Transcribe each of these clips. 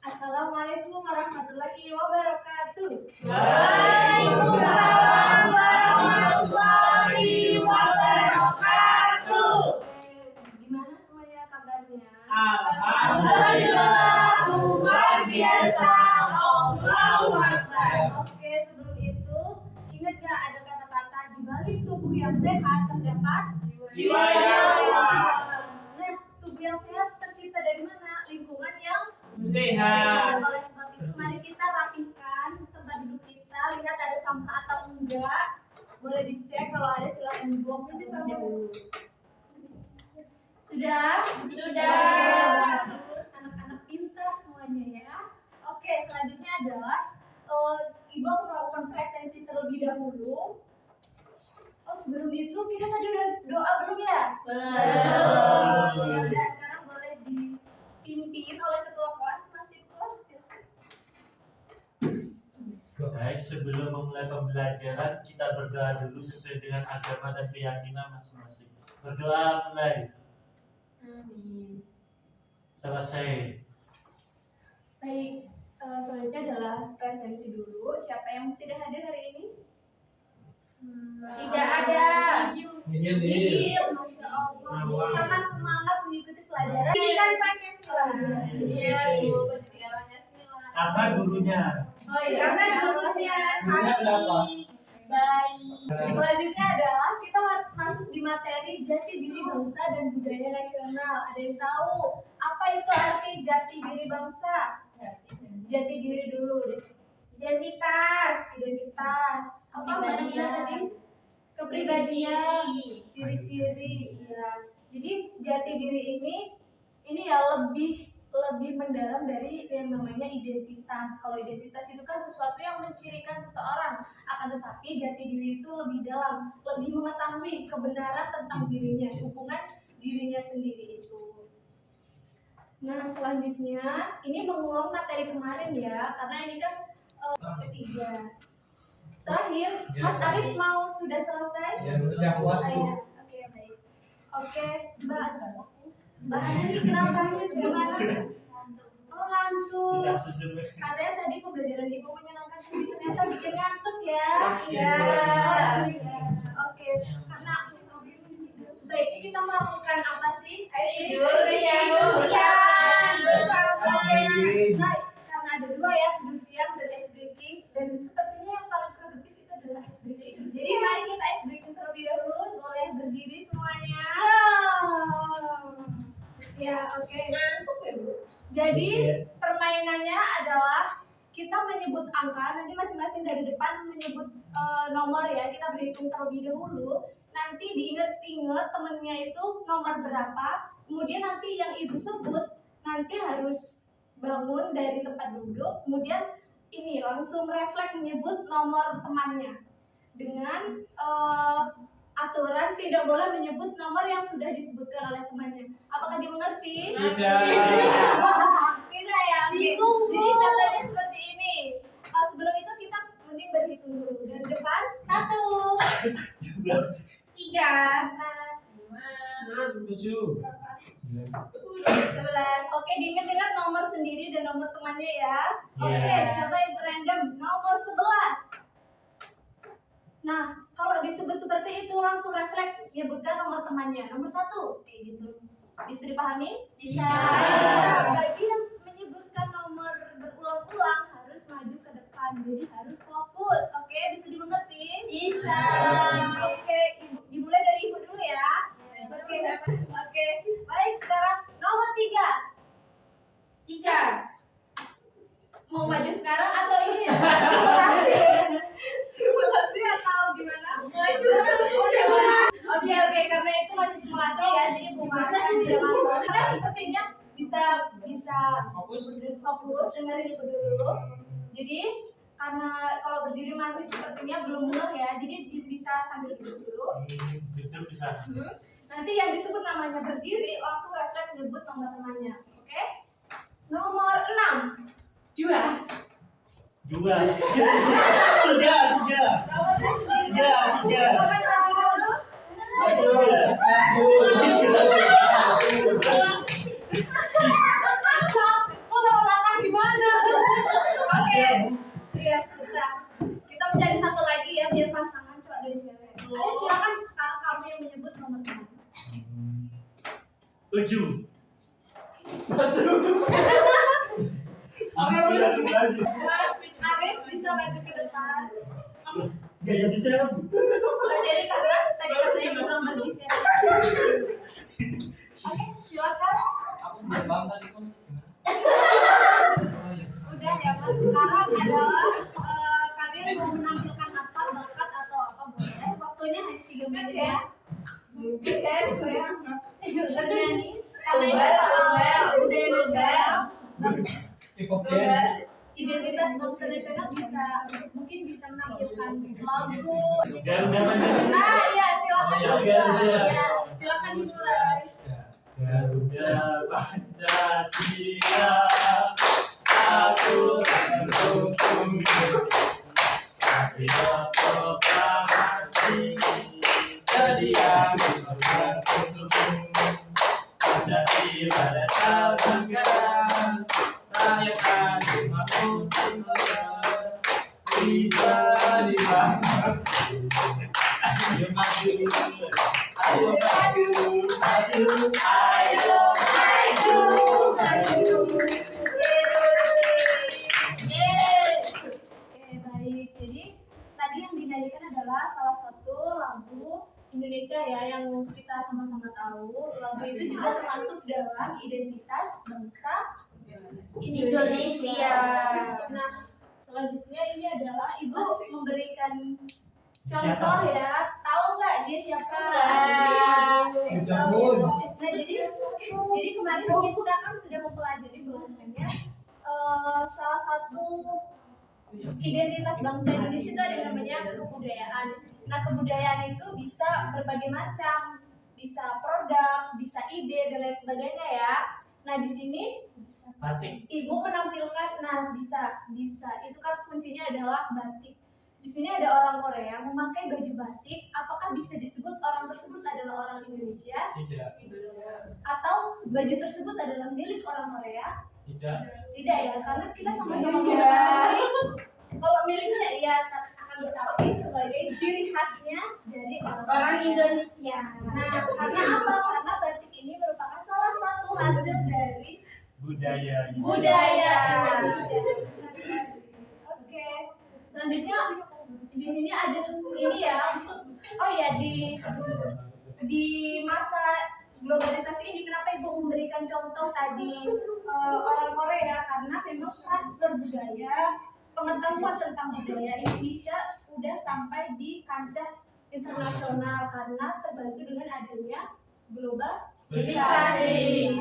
Assalamualaikum warahmatullahi wabarakatuh. Waalaikumsalam warahmatullahi wabarakatuh. Gimana semuanya kabarnya? Alhamdulillah, luar biasa. Allahu Akbar. Oke, sebelum itu ingat gak ada kata-kata di balik tubuh yang sehat terdapat Jiwa yang kuat. Nah, tubuh yang sehat tercipta dari mana? Lingkungan yang Sehat. Oleh sebab itu mari kita rapihkan tempat duduk kita, lihat ada sampah atau enggak. Boleh dicek, kalau ada silakan dibuang di sana dulu. Sudah? Terus anak-anak pintar semuanya ya. Oke, selanjutnya adalah Ibu akan melakukan presensi terlebih dahulu. Oh, sebelum itu kita tadi udah doa belum ya? Belum. Ya udah, sekarang boleh dipimpin oleh ketua kelas Mas Tito. Silakan. Baik, sebelum memulai pembelajaran kita berdoa dulu sesuai dengan agama dan keyakinan masing-masing. Berdoa mulai. Amin. Selesai. Baik, selanjutnya adalah presensi dulu. Siapa yang tidak hadir hari ini? Tidak ada. Iya, Masya Allah. Sangat semangat mengikuti pelajaran. Ini kan Pancasila. Iya, Bu, pendidikan Pancasila. Apa gurunya? Oh iya, Karena gurunya baik. selanjutnya adalah kita masuk di materi jati diri bangsa dan budaya nasional. Ada yang tahu apa itu arti jati diri bangsa? Jati diri dulu deh. Identitas. Apa namanya tadi? Kepribadian, ciri-ciri. Ya. Jadi jati diri ini ya lebih mendalam dari yang namanya identitas. Kalau identitas itu kan sesuatu yang mencirikan seseorang, akan tetapi jati diri itu lebih dalam, lebih mengetahui kebenaran tentang dirinya, hubungan dirinya sendiri itu. Nah, selanjutnya ini mengulang materi kemarin ya, karena ini kan ketiga. Terakhir, Mas Arif mau sudah selesai? Ya, siap puas, Bu. Oke, baik. Oke, Mbak Ani kenapa gimana? Oh, ngantuk. Tidak sejuk. Katanya tadi pembelajaran Ibu menyenangkan, tapi ternyata bikin ngantuk ya. Ya. Oke, karena sebaiknya kita melakukan apa sih? Tidur siang bersama. Baik, karena ada dua ya, tidur siang dan ice breaking, dan sepertinya yang paling produktif itu adalah ice breaking. Jadi mari kita ice breaking terlebih dahulu, boleh berdiri semuanya. Ya, oke. Ngantuk ya, Bu? Jadi permainannya adalah kita menyebut angka, nanti masing-masing dari depan menyebut nomor ya, kita berhitung terlebih dahulu. Nanti diinget-inget temennya itu nomor berapa, kemudian nanti yang ibu sebut nanti harus bangun dari tempat duduk, kemudian ini langsung refleks menyebut nomor temannya dengan aturan tidak boleh menyebut nomor yang sudah disebutkan oleh temannya. Apakah dimengerti? Tidak. Tidak ya. Bingung, Bu. Jadi contohnya seperti ini. Sebelum itu kita mending berhitung dulu dari depan. 1, 3, 4, 7. 11. Oke, diingat-ingat nomor sendiri dan nomor temannya ya. Oke, Iya. coba ibu random nomor 11. Nah, kalau disebut seperti itu langsung refleks menyebutkan nomor temannya. Nomor 1, kayak gitu. Bisa dipahami? Bisa. Bagi yang menyebutkan nomor berulang-ulang harus maju ke depan, jadi harus fokus. Oke, bisa dimengerti? Bisa. Oke, dimulai dari ibu dulu ya. Oke. Baik, sekarang nomor 3. 3. Mau maju sekarang atau ini? Simulasi atau gimana? Maju. Oke, karena itu masih simulasi ya, jadi Bu Marta tidak masuk. Karena sepertinya bisa fokus dengerin ibu dulu. Jadi karena kalau berdiri masih sepertinya belum ngeh ya, jadi bisa sambil duduk dulu. Duduk bisa. Nanti yang disebut namanya berdiri langsung refleks menyebut nomor temannya. Oke? Nomor 6. 2. 2. 3. Nomor 3. Tiga. Nomor dulu. Mau tahu langkah gimana? langsung lagi. Mas Arif bisa maju ke depan. Gaya dicek. Jadi karena tadi katanya kurang berdiferensiasi. Oke, silakan. Aku belum paham tadi kok. Udah ya Mas. Sekarang adalah kalian mau menampilkan apa, bakat atau apa boleh. Waktunya hanya 3 menit ya. Bernyanyi kalian soal budaya nasional, K-pop dance. identitas bangsa nasional bisa mungkin bisa menampilkan lagu. Garuda Pancasila. Ah iya silakan Oh, iya. dimulai. Garuda. Ya, silakan dimulai. Garuda Pancasila, aku mendukung Satria proklamasi sedia dilakukan untukmu. Pancasila data bangga, rakyat adil makmur sejahtera, kita di bangsa. Ayo maju, ayo maju, maju, ayo maju, maju. Oke baik. Jadi tadi yang dinyanyikan adalah salah satu lagu Indonesia ya yang kita sama-sama tahu. Lagu itu juga termasuk dalam identitas bangsa Indonesia. Nah, selanjutnya ini adalah Ibu memberikan contoh ya. Tahu nggak dia siapa? Disebut. Nah, jadi kemarin kita kan sudah mempelajari bahwasanya salah satu identitas bangsa Indonesia itu ada yang namanya kebudayaan. Nah, kebudayaan itu bisa berbagai macam, bisa produk, bisa ide dan lain sebagainya ya. Nah, di sini Batik. Ibu menampilkan, nah bisa itu kan kuncinya adalah batik. Di sini ada orang Korea memakai baju batik, apakah bisa disebut orang tersebut adalah orang Indonesia? Tidak. Atau baju tersebut adalah milik orang Korea? Tidak. Tidak ya, karena kita sama-sama mengetahui kalau miliknya ya akan diketahui sebagai ciri khasnya dari orang Indonesia. Nah, karena apa? Karena batik ini merupakan salah satu hasil dari Budaya. budaya. Oke, selanjutnya di sini ada ini ya untuk di masa globalisasi ini kenapa Ibu memberikan contoh tadi orang Korea karena memang transfer budaya, pengetahuan tentang budaya ini bisa udah sampai di kancah internasional karena terbantu dengan adanya globalisasi.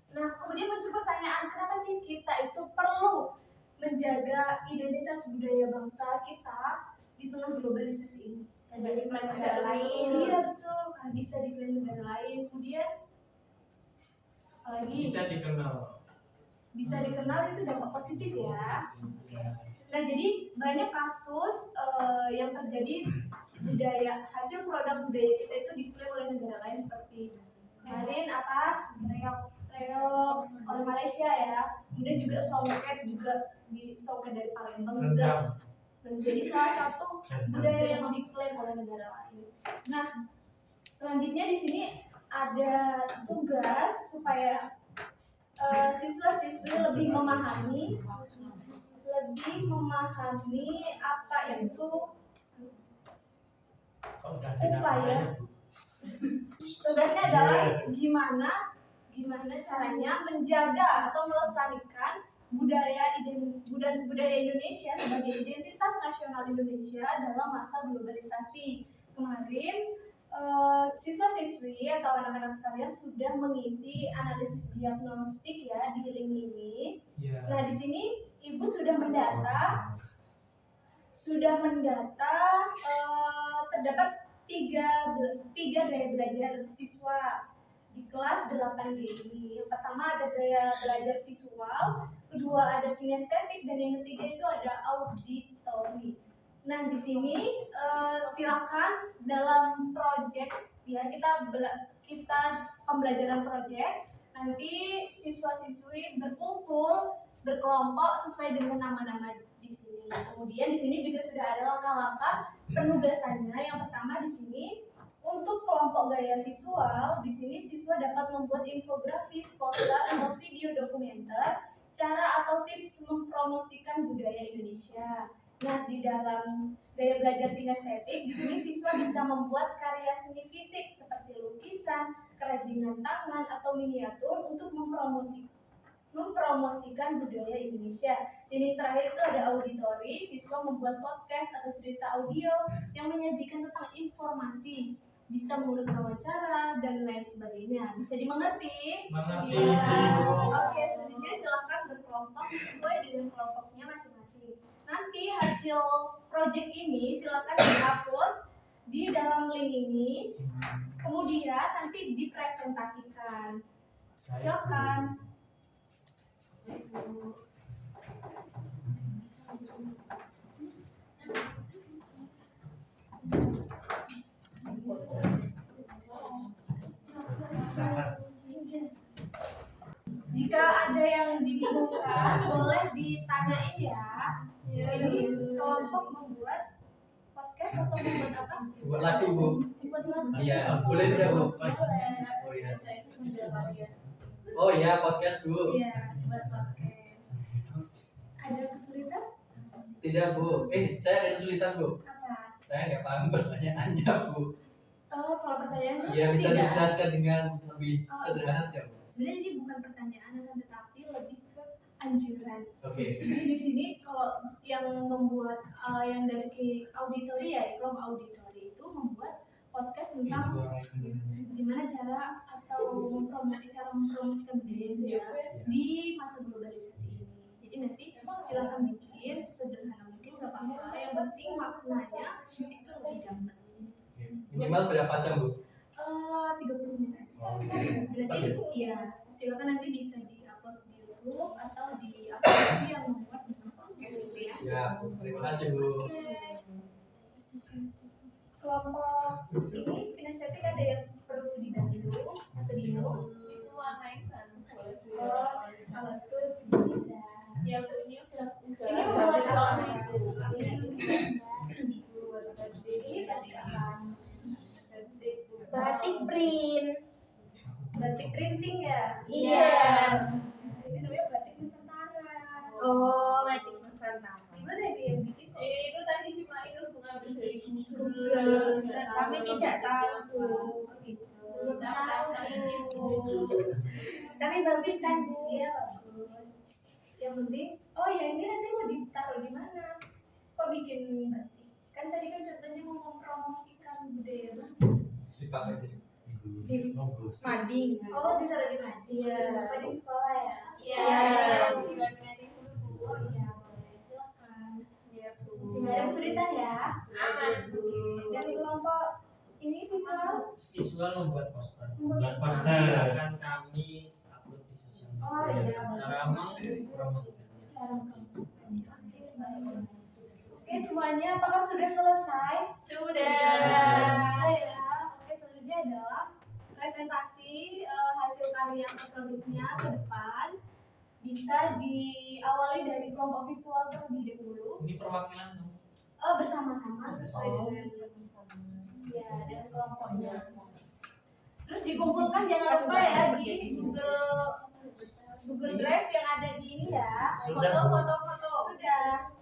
Nah, kemudian muncul pertanyaan, kenapa sih kita itu perlu menjaga identitas budaya bangsa kita di tengah globalisasi ini? Dari negara lain. Iya betul, kan bisa diklaim negara lain. Kemudian apalagi bisa dikenal itu dampak positif ya. Nah, jadi banyak kasus yang terjadi hasil produk budaya kita itu diklaim oleh negara lain seperti kemarin reok orang Malaysia ya, kemudian juga songket dari Palembang juga menjadi salah satu budaya yang diklaim oleh negara lain. Nah, selanjutnya di sini ada tugas supaya siswa-siswi lebih memahami apa itu upaya. Tugasnya adalah gimana caranya menjaga atau melestarikan budaya Indonesia sebagai identitas nasional Indonesia dalam masa globalisasi. Kemarin siswa-siswi atau anak-anak sekalian sudah mengisi analisis diagnostik ya di link ini. Nah, di sini Ibu sudah mendata terdapat tiga gaya belajar siswa di kelas 8D ini. Yang pertama ada gaya belajar visual, kedua ada kinestetik, dan yang ketiga itu ada auditory. Nah, di sini silakan dalam project ya kita pembelajaran project. Nanti siswa-siswi berkumpul berkelompok sesuai dengan nama-nama di sini. Kemudian di sini juga sudah ada langkah-langkah penugasannya. Yang pertama di sini untuk kelompok gaya visual, di sini siswa dapat membuat infografis, poster, atau video dokumenter cara atau tips mempromosikan budaya Indonesia. Nah, di dalam gaya belajar kinestetik, di sini siswa bisa membuat karya seni fisik seperti lukisan, kerajinan tangan, atau miniatur untuk mempromosikan budaya Indonesia. Ini terakhir itu ada auditori, siswa membuat podcast atau cerita audio yang menyajikan tentang informasi, bisa menggunakan wawancara dan lain sebagainya. Bisa dimengerti? Mengerti. Bisa. Oke, selanjutnya silakan berkelompok sesuai dengan kelompoknya masing-masing. Nanti hasil project ini silakan diupload di dalam link ini, kemudian nanti dipresentasikan. Silakan. Jika ada yang dibingungkan, boleh ditanyain ya. Ini kelompok membuat podcast atau membuat apa? Buat lagu, Bu. Membuat lagu. Iya, boleh tidak, Bu? Boleh. Oh iya. Oh iya, podcast, Bu. Iya, buat podcast. Ada kesulitan? Tidak, Bu. Saya ada kesulitan, Bu. Apa? Saya nggak paham pertanyaannya, Bu. Oh, kalau pertanyaan Iya, bisa tidak. dijelaskan dengan lebih sederhana tidak, Bu? Sebenarnya ini bukan pertanyaan, akan tetapi lebih ke anjuran. Oke. Jadi di sini kalau yang membuat yang dari auditori ya, kelompok auditori itu membuat podcast tentang gimana cara atau cara mempromosikan budaya Indonesia di masa globalisasi ini. Jadi nanti silakan bikin sesederhana mungkin, nggak apa-apa. Yang penting maknanya itu lebih gampang. Minimal berapa jam, Bu? 30 menit aja. Oh, oke. Berarti ya silakan nanti bisa di-upload di YouTube atau di aplikasi yang membuat podcast gitu ya. Ya, terima kasih, Bu. Oke. Kelompok ini kinestetik ada yang perlu dibantu atau bingung? Itu warnain kan. Oh, kalau itu bisa. Ya, Bu, ini udah Ini membuat apa? Ini Batik apa? batik print. Batik printing ya? Iya. Ini namanya batik Nusantara. Oh, batik Nusantara. Gimana dia yang bikin? Itu tadi cuma itu mengambil dari Google. Google. Kami tidak tahu, Bu. Belum Tahu tahu. Tapi bagus kan, Bu? Iya, bagus. Yang penting, oh ya ini nanti mau ditaruh di mana? Kok bikin batik? Kan tadi kan contohnya mau mempromosikan budaya bangsa. Dipakai di sini. Di Mading. Oh, ditaruh di mana? Iya. Mading sekolah ya? Iya. Oh iya, boleh. Silakan. Iya, Bu. Tidak ada kesulitan ya? Aman, Bu. Dari kelompok ini visual Visual membuat poster Buat poster. akan kami upload di sosial media. Oh iya, Cara mempromosikannya. cara mempromosikannya. Oke, baik. Oke, semuanya apakah sudah selesai? Sudah. Sudah ya. Oke, selanjutnya adalah presentasi hasil karya atau produknya ke depan. Bisa diawali dari kelompok visual terlebih dahulu. Ini perwakilan tuh. Bersama-sama sesuai dengan ya dan kelompoknya. Terus dikumpulkan jangan lupa ya di Google Drive yang ada di ini ya. Sudah, Bu. Foto-foto sudah.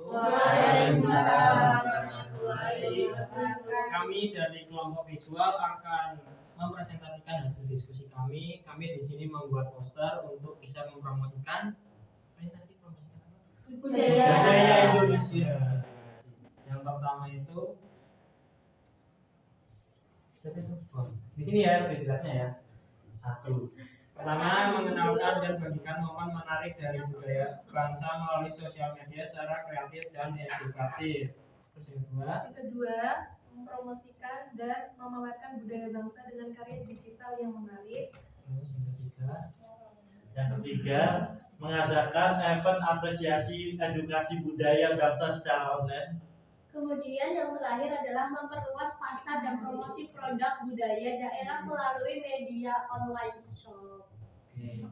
Waalaikumsalam warahmatullahi wabarakatuh. Kami dari kelompok visual akan mempresentasikan hasil diskusi kami. Kami di sini membuat poster untuk bisa mempromosikan. Apa yang tadi promosikan apa? Budaya Indonesia. Yang pertama itu di sini ya lebih jelasnya ya. Satu. Pertama, mengenalkan dan bagikan momen menarik dari budaya bangsa melalui sosial media secara kreatif dan edukatif. Terus yang kedua, mempromosikan dan memamerkan budaya bangsa dengan karya digital yang menarik. terus Yang ketiga, mengadakan event apresiasi edukasi budaya bangsa secara online. Kemudian yang terakhir adalah memperluas pasar dan promosi produk budaya daerah melalui media online shop. Oke.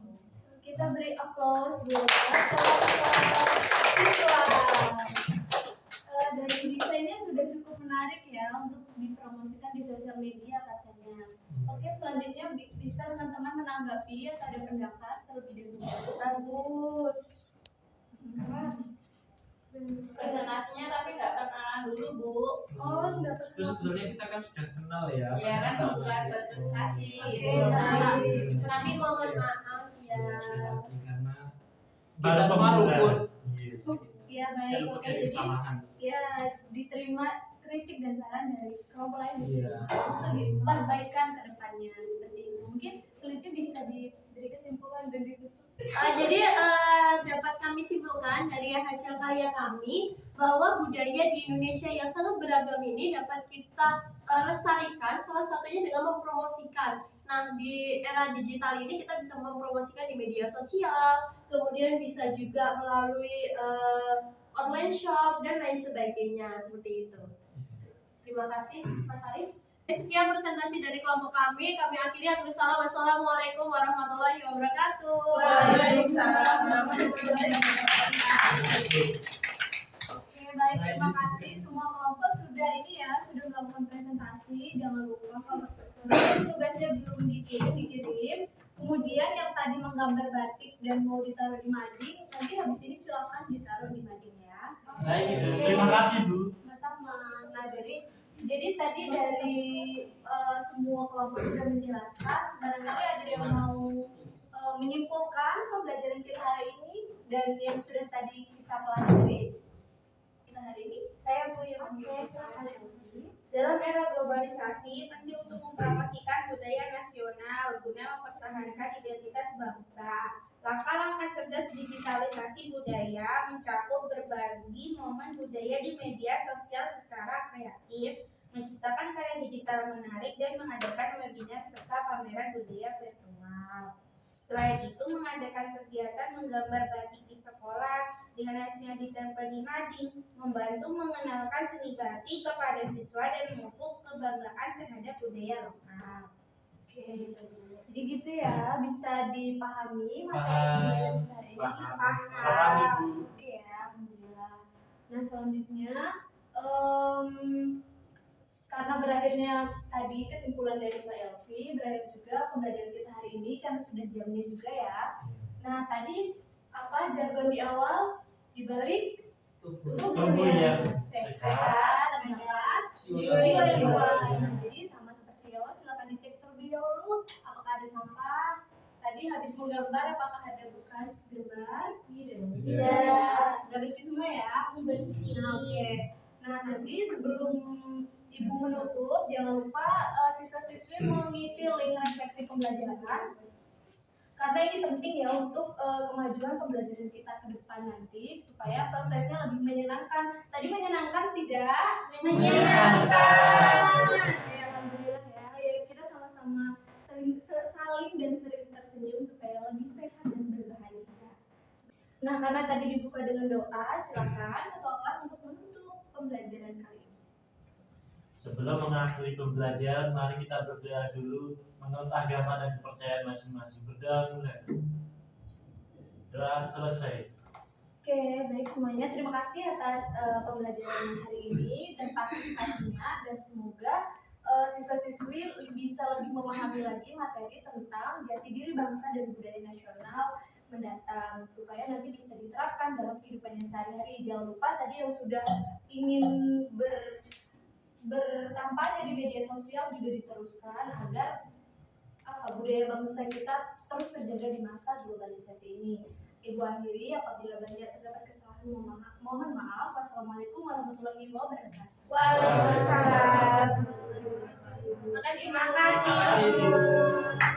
Kita beri applause buat kelompok visual. Dari desainnya sudah cukup menarik ya untuk dipromosikan di sosial media katanya. Oke, selanjutnya bisa teman-teman menanggapi atau ada pendapat terlebih Bagus. Presentasinya tapi nggak kenalan dulu, Bu. Oh, enggak Terus sebetulnya kita kan sudah kenal ya. Ya kan bukan buat presentasi. Oke, gitu. baik. Tapi mohon maaf ya. Karena Baru kita semua pemula. luput Iya. Ya dan baik, luput oke. dari Jadi kesalahan. ya diterima kritik dan saran dari kelompok lain Iya. untuk diperbaikan ke depannya seperti itu. Mungkin selanjutnya bisa diberi kesimpulan dan ditutup. Jadi dapat kami simpulkan dari hasil karya kami bahwa budaya di Indonesia yang sangat beragam ini dapat kita lestarikan, salah satunya dengan mempromosikan. Nah, di era digital ini kita bisa mempromosikan di media sosial, kemudian bisa juga melalui online shop dan lain sebagainya seperti itu. Terima kasih Mas Arif. Sekian presentasi dari kelompok kami. Kami akhiri. Wassalamualaikum warahmatullahi wabarakatuh. Waalaikumsalam warahmatullahi wabarakatuh. Oke, baik, terima kasih semua kelompok sudah sudah melakukan presentasi. Jangan lupa kalau tugasnya belum dikirim. Kemudian yang tadi menggambar batik dan mau ditaruh di mading, nanti habis ini silakan ditaruh di mading ya. Baik, Ibu. Terima kasih, Bu. Sama. Nah, jadi tadi dari semua kelompok sudah menjelaskan, barangkali ada yang mau menyimpulkan pembelajaran kita hari ini dan yang sudah tadi kita pelajari hari ini. Saya Bu Yuni. Oke, silakan ya, Bu. Dalam era globalisasi, penting untuk mempromosikan budaya nasional guna mempertahankan identitas bangsa. Langkah-langkah cerdas digitalisasi budaya mencakup berbagi momen budaya di media sosial secara kreatif, menciptakan karya digital menarik, dan mengadakan webinar serta pameran budaya virtual. Selain itu, mengadakan kegiatan menggambar batik di sekolah dengan hasilnya ditempel di mading, membantu mengenalkan seni batik kepada siswa dan memupuk kebanggaan terhadap budaya lokal. Oke, jadi gitu ya, bisa dipahami materi Paham. pembelajaran kita hari ini. Paham, Ibu. Oke ya, alhamdulillah. Nah, selanjutnya karena berakhirnya tadi kesimpulan dari Mbak Elvi, berakhir juga pembelajaran kita hari ini karena sudah jamnya juga ya. Nah, tadi apa jargon di awal dibalik Tubuh yang sehat, tenaga, jiwa yang kuat. Nah, jadi sama seperti awal, silakan dicek terlebih dahulu apakah ada sampah. Tadi habis menggambar, apakah ada bekas gambar? Tidak. Udah bersih semua ya? Bersih. Oke. Nah, nanti sebelum Ibu menutup, jangan lupa siswa-siswi mengisi link refleksi pembelajaran. Karena ini penting ya untuk kemajuan pembelajaran kita ke depan nanti supaya prosesnya lebih menyenangkan. Tadi menyenangkan tidak? Menyenangkan. Ya, alhamdulillah ya. Ya kita sama-sama saling dan sering tersenyum supaya lebih sehat dan berbahagia. Nah, karena tadi dibuka dengan doa, silakan ketua kelas untuk menutup pembelajaran kali ini. Sebelum mengakhiri pembelajaran, mari kita berdoa dulu menurut agama dan kepercayaan masing-masing. Berdoa mulai. Doa selesai. Oke, baik semuanya. Terima kasih atas pembelajaran hari ini dan partisipasinya, dan semoga siswa-siswi bisa lebih memahami lagi materi tentang jati diri bangsa dan budaya nasional mendatang supaya nanti bisa diterapkan dalam kehidupannya sehari-hari. Jangan lupa tadi yang sudah ingin berkampanye di media sosial juga diteruskan agar budaya bangsa kita terus terjaga di masa globalisasi ini. Ibu akhiri, apabila banyak terdapat kesalahan mohon maaf. Wassalamualaikum warahmatullahi wabarakatuh. Waalaikumsalam. Terima kasih.